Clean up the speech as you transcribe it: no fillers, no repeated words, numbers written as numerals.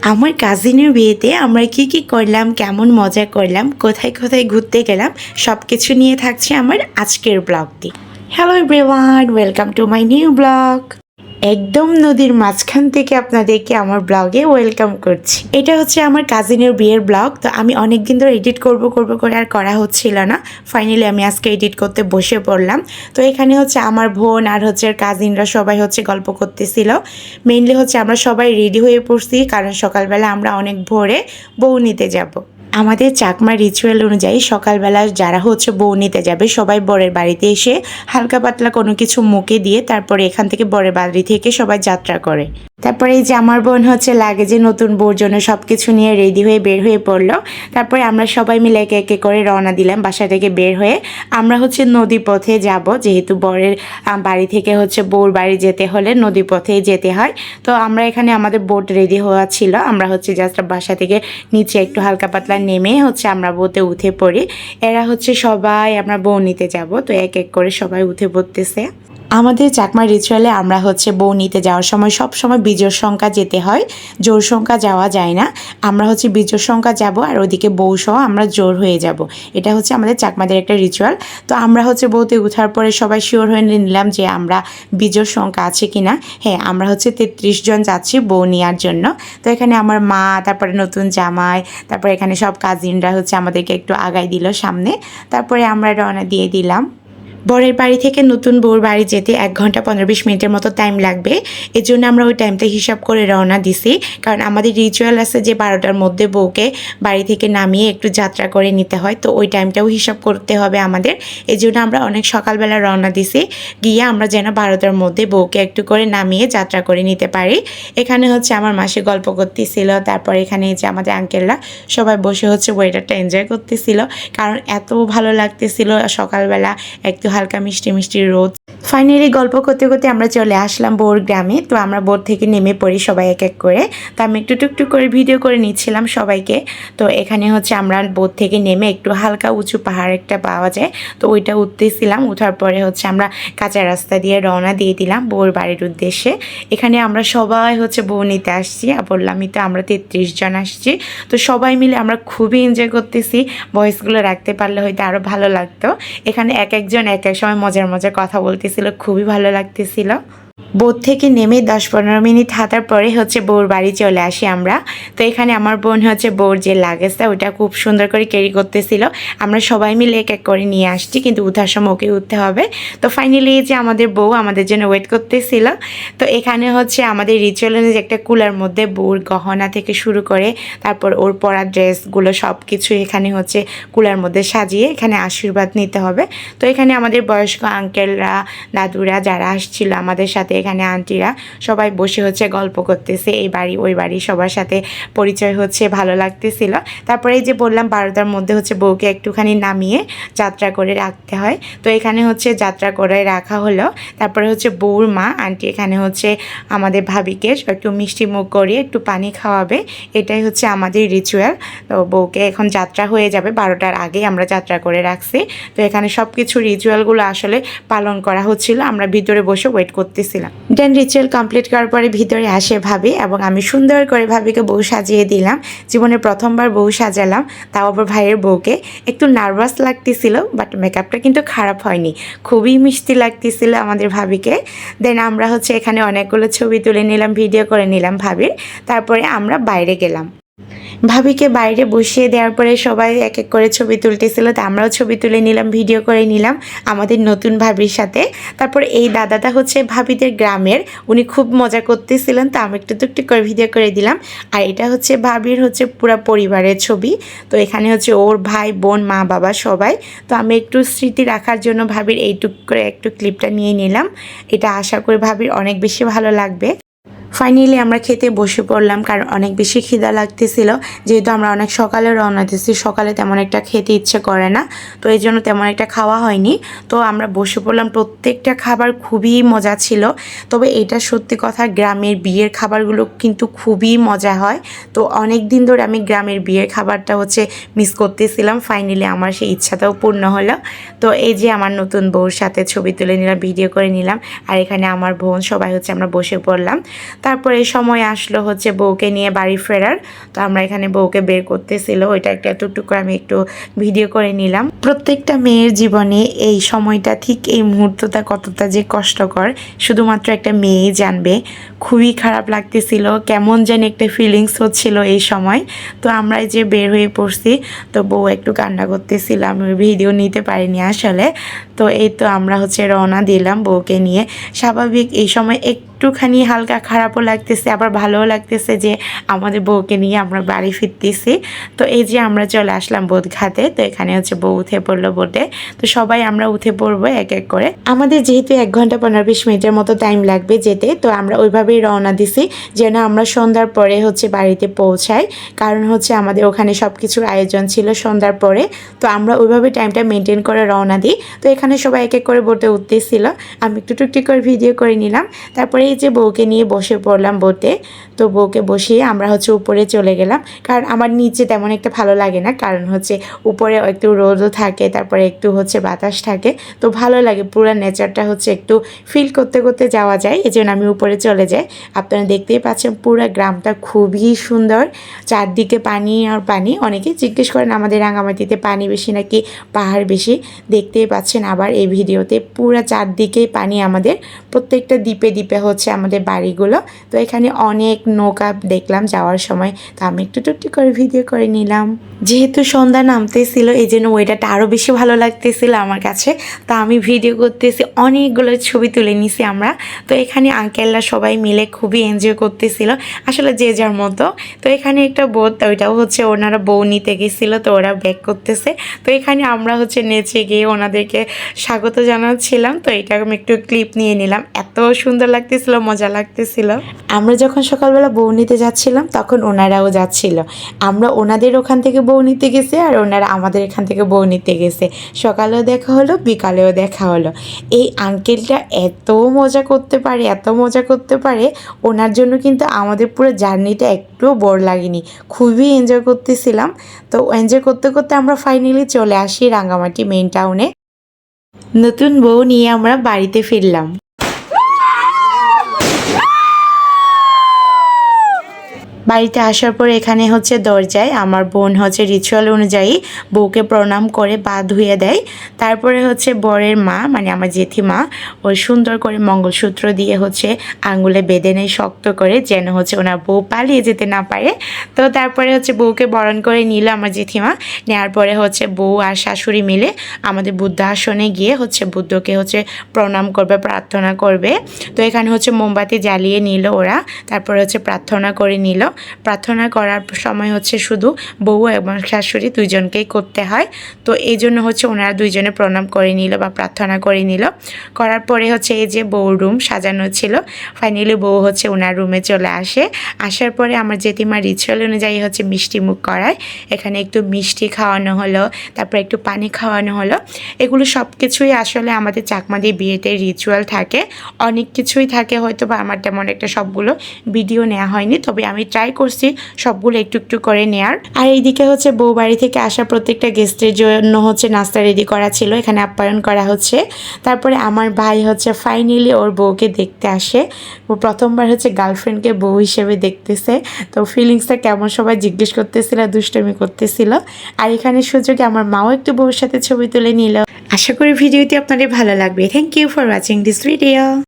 আমার কাজিনের বিয়েতে আমরা কি করলাম, কেমন মজা করলাম, কোথায় কোথায় ঘুরতে গেলাম, সব কিছু নিয়ে থাকছে আমার আজকের ব্লগটি। Hello everyone, welcome to my new blog. একদম নদীর মাঝখান থেকে আপনাদেরকে আমার ব্লগে ওয়েলকাম করছি। এটা হচ্ছে আমার কাজিনের বিয়ের ব্লগ। তো আমি অনেক দিন ধরে এডিট করব করে আর করা হচ্ছিল না। ফাইনালি আমি আজকে এডিট করতে বসে পড়লাম। তো এখানে হচ্ছে আমার বোন আর হচ্ছে কাজিনরা সবাই হচ্ছে গল্প করতেছিল। মেইনলি হচ্ছে আমরা সবাই রেডি হয়ে পড়ছি, কারণ সকালবেলা আমরা অনেক ভোরে বউ নিতে যাব। আমাদের চাকমা রিচুয়াল অনুযায়ী সকালবেলা যারা হচ্ছে বউ নিতে যাবে সবাই বরের বাড়িতে এসে হালকা পাতলা কোনো কিছু মুখে দিয়ে তারপরে এখান থেকে বরের বাড়ি থেকে সবাই যাত্রা করে। তারপরে এই যে আমার বোন হচ্ছে লাগেজে নতুন বউর জন্য সব কিছু নিয়ে রেডি হয়ে বের হয়ে পড়লো। তারপরে আমরা সবাই মিলে একে একে করে রওনা দিলাম বাসা থেকে বের হয়ে। আমরা হচ্ছে নদী পথে যাব, যেহেতু বরের বাড়ি থেকে হচ্ছে বউর বাড়ি যেতে হলে নদী পথেই যেতে হয়। তো আমরা এখানে আমাদের বোট রেডি হওয়া ছিল, আমরা হচ্ছে জাস্ট বাসা থেকে নিচে একটু হালকা পাতলা নেমে হচ্ছে আমরা বোটে উঠে পড়ি। এরা হচ্ছে সবাই আমরা বউ নিতে যাব, তো এক এক করে সবাই উঠে পড়তেছে। আমাদের চাকমা রিচুয়ালে আমরা হচ্ছে বউ নিতে যাওয়ার সময় সব সময় বিজোড় সংখ্যা যেতে হয়, জোর সংখ্যা যাওয়া যায় না। আমরা হচ্ছে বিজোড় সংখ্যা যাব আর ওদিকে বউ সহ আমরা জোর হয়ে যাব। এটা হচ্ছে আমাদের চাকমাদের একটা রিচুয়াল। তো আমরা হচ্ছে বউতে উঠার পরে সবাই শিওর হয়ে নিলাম যে আমরা বিজোড় সংখ্যা আছে কিনা। হ্যাঁ, আমরা হচ্ছে 33 জন যাচ্ছি বউ নেওয়ার জন্য। তো এখানে আমার মা, তারপরে নতুন জামাই, তারপরে এখানে সব কাজিনরা হচ্ছে আমাদেরকে একটু আগাই দিল সামনে। তারপরে আমরা রওনা দিয়ে দিলাম। বরের বাড়ি থেকে নতুন বউর বাড়ি যেতে 1 ঘন্টা 15-20 মিনিটের মতো টাইম লাগবে। এর জন্য আমরা ওই টাইমটা হিসাব করে রওনা দিছি, কারণ আমাদের রিচুয়াল আছে যে 12টার মধ্যে বউকে বাড়ি থেকে নামিয়ে একটু যাত্রা করে নিতে হয়। তো ওই টাইমটাও হিসাব করতে হবে আমাদের। এই জন্য আমরা অনেক সকালবেলা রওনা দিছি, গিয়ে আমরা যেন 12টার মধ্যে বউকে একটু করে নামিয়ে যাত্রা করে নিতে পারি। এখানে হচ্ছে আমার মাসি গল্প করতেছিল, তারপর এখানে যে আমাদের আঙ্কেলরা সবাই বসে হচ্ছে ওয়েদারটা এনজয় করতেছিল, কারণ এত ভালো লাগতেছিল সকালবেলা একটু হালকা মিষ্টি মিষ্টি রোদ। ফাইনালি গল্প করতে করতে আমরা চলে আসলাম বউর গ্রামে। তো আমরা বোট থেকে নেমে পড়ি সবাই এক এক করে। তো আমি একটু টুকটুক করে ভিডিও করে নিচ্ছিলাম সবাইকে। তো এখানে হচ্ছে আমরা বোট থেকে নেমে একটু হালকা উঁচু পাহাড় একটা পাওয়া যায়, তো ওইটা উঠতেছিলাম। উঠার পরে হচ্ছে আমরা কাঁচা রাস্তা দিয়ে রওনা দিয়ে দিলাম বউর বাড়ির উদ্দেশ্যে। এখানে আমরা সবাই হচ্ছে বউ নিতে আসছি, বললামই তো আমরা 33 জন আসছি। তো সবাই মিলে আমরা খুবই এনজয় করতেছি। ভয়েসগুলো রাখতে পারলে হয়তো আরও ভালো লাগতো। এখানে এক একজন এক এক সময় মজার মজার কথা বলতেছিল, খুবই ভালো লাগতেছিল। বোট থেকে নেমে 10-15 মিনিট হাঁটার পরে হচ্ছে বউর বাড়ি চলে আসি আমরা। তো এখানে আমার বোন হচ্ছে বউর যে লাগেজটা ওটা খুব সুন্দর করে ক্যারি করতেছিল। আমরা সবাই মিলে এক এক করে নিয়ে আসছি, কিন্তু উঠার সময় ওকে উঠতে হবে। তো ফাইনালি যে আমাদের বউ আমাদের জন্য ওয়েট করতেছিল। তো এখানে হচ্ছে আমাদের রিচুয়ালের যে একটা কুলার মধ্যে বউর গহনা থেকে শুরু করে তারপর ওর পরা ড্রেসগুলো সব কিছু এখানে হচ্ছে কুলার মধ্যে সাজিয়ে এখানে আশীর্বাদ নিতে হবে। তো এখানে আমাদের বয়স্ক আঙ্কেলরা, দাদুরা যারা আসছিল আমাদের সাথে, এখানে আন্টিরা সবাই বসে হচ্ছে গল্প করতেছে, এই বাড়ি ওই বাড়ি সবার সাথে পরিচয় হচ্ছে, ভালো লাগতেছিল। তারপরে এই যে বললাম 12টার মধ্যে হচ্ছে বউকে একটুখানি নামিয়ে যাত্রা করে রাখতে হয়। তো এখানে হচ্ছে যাত্রা করে রাখা হলো। তারপরে হচ্ছে বউর মা আন্টি এখানে হচ্ছে আমাদের ভাবিকে একটু মিষ্টি মুখ করিয়ে একটু পানি খাওয়াবে। এটাই হচ্ছে আমাদের রিচুয়াল। তো বউকে এখন যাত্রা হয়ে যাবে, 12টার আগেই আমরা যাত্রা করে রাখছি। তো এখানে সব কিছু রিচুয়ালগুলো আসলে পালন করা হচ্ছিল, আমরা ভিতরে বসে ওয়েট করতেছিলাম। দেন রিচুয়াল কমপ্লিট করার পরে ভিতরে আসে ভাবি, এবং আমি সুন্দর করে ভাবিকে বউ সাজিয়ে দিলাম। জীবনে প্রথমবার বউ সাজালাম, তাও আবার ভাইয়ের বউকে। একটু নার্ভাস লাগতেছিল, বাট মেকআপটা কিন্তু খারাপ হয়নি, খুবই মিষ্টি লাগতেছিল আমাদের ভাবিকে। দেন আমরা হচ্ছে এখানে অনেকগুলো ছবি তুলে নিলাম, ভিডিও করে নিলাম ভাবির। তারপরে আমরা বাইরে গেলাম। ভাবিকে বাইরে বসিয়ে দেওয়ার পরে সবাই এক এক করে ছবি তুলতেছিল, তো আমরাও ছবি তুলে নিলাম, ভিডিও করে নিলাম আমাদের নতুন ভাবির সাথে। তারপর এই দাদাটা হচ্ছে ভাবিদের গ্রামের, উনি খুব মজা করতেছিলেন, তো আমি একটু টুকটুক করে ভিডিও করে দিলাম। আর এটা হচ্ছে ভাবির হচ্ছে পুরো পরিবারের ছবি। তো এখানে হচ্ছে ওর ভাই বোন মা বাবা সবাই। তো আমি একটু স্মৃতি রাখার জন্য ভাবির এইটুক করে একটু ক্লিপটা নিয়ে নিলাম। এটা আশা করি ভাবির অনেক বেশি ভালো লাগবে। ফাইনালি আমরা খেতে বসে পড়লাম, কারণ অনেক বেশি খিদা লাগতেছিল, যেহেতু আমরা অনেক সকালে রওনা দিয়েছি, সকালে তেমন একটা খেতে ইচ্ছে করে না, তো এই জন্য তেমন একটা খাওয়া হয়নি। তো আমরা বসে পড়লাম, প্রত্যেকটা খাবার খুবই মজা ছিল। তবে এটা সত্যি কথা, গ্রামের বিয়ের খাবারগুলো কিন্তু খুবই মজা হয়। তো অনেক দিন ধরে আমি গ্রামের বিয়ের খাবারটা হচ্ছে মিস করতেছিলাম, ফাইনালি আমার সেই ইচ্ছাটাও পূর্ণ হলো। তো এই যে আমার নতুন বউর সাথে ছবি তুলে নিলাম, ভিডিও করে নিলাম, আর এখানে আমার বোন সবাই হচ্ছে আমরা বসে পড়লাম। তারপরে সময় আসলো হচ্ছে বউকে নিয়ে বাড়ি ফেরার। তো আমরা এখানে বউকে বের করতেছিল, ওইটা একটা টুকটুক করে আমি একটু ভিডিও করে নিলাম। প্রত্যেকটা মেয়ের জীবনে এই সময়টা, ঠিক এই মুহূর্তটা কতটা যে কষ্টকর শুধুমাত্র একটা মেয়েই জানবে। খুবই খারাপ লাগতেছিল, কেমন যেন একটা ফিলিংস হচ্ছিল এই সময়। তো আমরা যে বের হয়ে পড়ছি, তো বউ একটু কান্না করতেছিল, আমি ভিডিও নিতে পারিনি আসলে। তো এই তো আমরা হচ্ছে রওনা দিলাম বউকে নিয়ে। স্বাভাবিক এই সময় একটুখানি হালকা খারাপও লাগতেছে, আবার ভালোও লাগতেছে যে আমাদের বউকে নিয়ে আমরা বাড়ি ফিরতেছি। তো এই যে আমরা চলে আসলাম বোটঘাটে। তো এখানে হচ্ছে বউ উঠে পড়লো বোটে। তো সবাই আমরা উঠে পড়বো এক এক করে। আমাদের যেহেতু 1 ঘন্টা 15-20 মিনিটের মতো টাইম লাগবে যেতে, তো আমরা ওইভাবেই রওনা দিছি যেন আমরা সন্ধ্যার পরে হচ্ছে বাড়িতে পৌঁছাই। কারণ হচ্ছে আমাদের ওখানে সব কিছুর আয়োজন ছিল সন্ধ্যার পরে। তো আমরা ওইভাবে টাইমটা মেনটেন করে রওনা দিই। তো এখানে সবাই এক এক করে বোটে উঠতেছিল, আমি একটু টুকটুক করে ভিডিও করে নিলাম। তারপরে এই যে বউকে নিয়ে বসে পড়লাম বোটে। তো বউকে বসিয়ে আমরা হচ্ছে উপরে চলে গেলাম, কারণ আমার নিচে তেমন একটা ভালো লাগে না, কারণ হচ্ছে উপরে একটু রোদও থাকে, তারপরে একটু হচ্ছে বাতাস থাকে, তো ভালো লাগে, পুরো নেচারটা হচ্ছে একটু ফিল করতে করতে যাওয়া যায়। এই জন্য আমি উপরে চলে যাই। আপনারা দেখতেই পাচ্ছেন পুরো গ্রামটা খুবই সুন্দর, চারদিকে পানি আর পানি। অনেকে জিজ্ঞেস করেন আমাদের রাঙামাটিতে পানি বেশি নাকি পাহাড় বেশি, দেখতেই পাচ্ছেন আবার এই ভিডিওতে পুরো চারদিকেই পানি। আমাদের প্রত্যেকটা দ্বীপে দ্বীপে হচ্ছে আমাদের বাড়িগুলো। তো এখানে অনেক নৌকা দেখলাম যাওয়ার সময়, তো আমি একটু টুকটুক করে ভিডিও করে নিলাম। যেহেতু সন্ধ্যা নামতেছিল এই জন্য ওয়েদারটা আরও বেশি ভালো লাগতেছিল আমার কাছে। তো আমি ভিডিও করতেছি, অনেকগুলো ছবি তুলে নিছি আমরা। তো এখানে আঙ্কেলরা সবাই মিলে খুবই এনজয় করতেছিল, আসলে যে যার মতো। তো এখানে একটা বোট, ওইটাও হচ্ছে ওনারা বউ নিতে গেছিলো, তো ওরা ব্যাক করতেছে। তো এখানে আমরা হচ্ছে নেচে গিয়ে ওনাদেরকে স্বাগত জানাচ্ছিলাম। তো এটা আমি একটু ক্লিপ নিয়ে নিলাম, এত সুন্দর লাগতেছিল, মজা লাগতেছিল। আমরা যখন সকালবেলা বউ নিতে যাচ্ছিলাম তখন ওনারাও যাচ্ছিল। আমরা ওনাদের ওখান থেকে বউ নিতে গেছি আর ওনারা আমাদের এখান থেকে বউ নিতে গেছে। সকালেও দেখা হলো, বিকালেও দেখা হলো। এই আঙ্কেলটা এত মজা করতে পারে, এত মজা করতে পারে, ওনার জন্য কিন্তু আমাদের পুরো জার্নিটা একটুও বোর লাগেনি, খুবই এনজয় করতেছিলাম। তো এনজয় করতে করতে আমরা ফাইনালি চলে আসি রাঙামাটি মেইন টাউনে। নতুন বউ নিয়ে আমরা বাড়িতে ফিরলাম। বাড়িতে আসার পর এখানে হচ্ছে দরজায় আমার বোন হচ্ছে রিচুয়াল অনুযায়ী বউকে প্রণাম করে পা ধুয়ে দেয়। তারপরে হচ্ছে বরের মা মানে আমার জেঠিমা ওই সুন্দর করে মঙ্গলসূত্র দিয়ে হচ্ছে আঙ্গুলে বেঁধে নেয় শক্ত করে, যেন হচ্ছে ওনার বউ পালিয়ে যেতে না পারে। তো তারপরে হচ্ছে বউকে বরণ করে নিল আমার জেঠিমা। নেওয়ার পরে হচ্ছে বউ আর শাশুড়ি মিলে আমাদের বুদ্ধ আসনে গিয়ে হচ্ছে বুদ্ধকে হচ্ছে প্রণাম করবে, প্রার্থনা করবে। তো এখানে হচ্ছে মোমবাতি জ্বালিয়ে নিল ওরা, তারপরে হচ্ছে প্রার্থনা করে নিল। প্রার্থনা করার সময় হচ্ছে শুধু বউ এবং শাশুড়ি দুইজনকেই করতে হয়। তো এই জন্য হচ্ছে ওনারা দুইজনে প্রণাম করে নিল বা প্রার্থনা করে নিল। করার পরে হচ্ছে এই যে বউর রুম সাজানো ছিল, ফাইনালি বউ হচ্ছে ওনার রুমে চলে আসে। আসার পরে আমার জেঠিমা রিচুয়াল অনুযায়ী হচ্ছে মিষ্টি মুখ করায়। এখানে একটু মিষ্টি খাওয়ানো হলো, তারপর একটু পানি খাওয়ানো হলো। এগুলো সব কিছুই আসলে আমাদের চাকমাদের বিয়েতে রিচুয়াল থাকে, অনেক কিছুই থাকে, হয়তো বা আমার তেমন একটা সবগুলো ভিডিও নেওয়া হয়নি, তবে আমি ট্রাই করছি সবগুলো একটু একটু করে নেয়ার। আর এইদিকে হচ্ছে বউ বাড়ি থেকে আসা প্রত্যেকটা গেস্টের জন্য হচ্ছে নাস্তা রেডি করা ছিল, এখানে আপ্যায়ন করা হচ্ছে। তারপরে আমার ভাই হচ্ছে ফাইনালি ওর বউকে দেখতে আসে। ও প্রথমবার হচ্ছে গার্লফ্রেন্ডকে বউ হিসেবে দেখতেছে। তো ফিলিংসটা কেমন সবাই জিজ্ঞেস করতেছিল, দুষ্টমি করতেছিল। আর এখানে সুযোগে আমার মাও একটু বউর সাথে ছবি তুলে নিল। আশা করি ভিডিওটি আপনাদের ভালো লাগবে। Thank you for watching this video.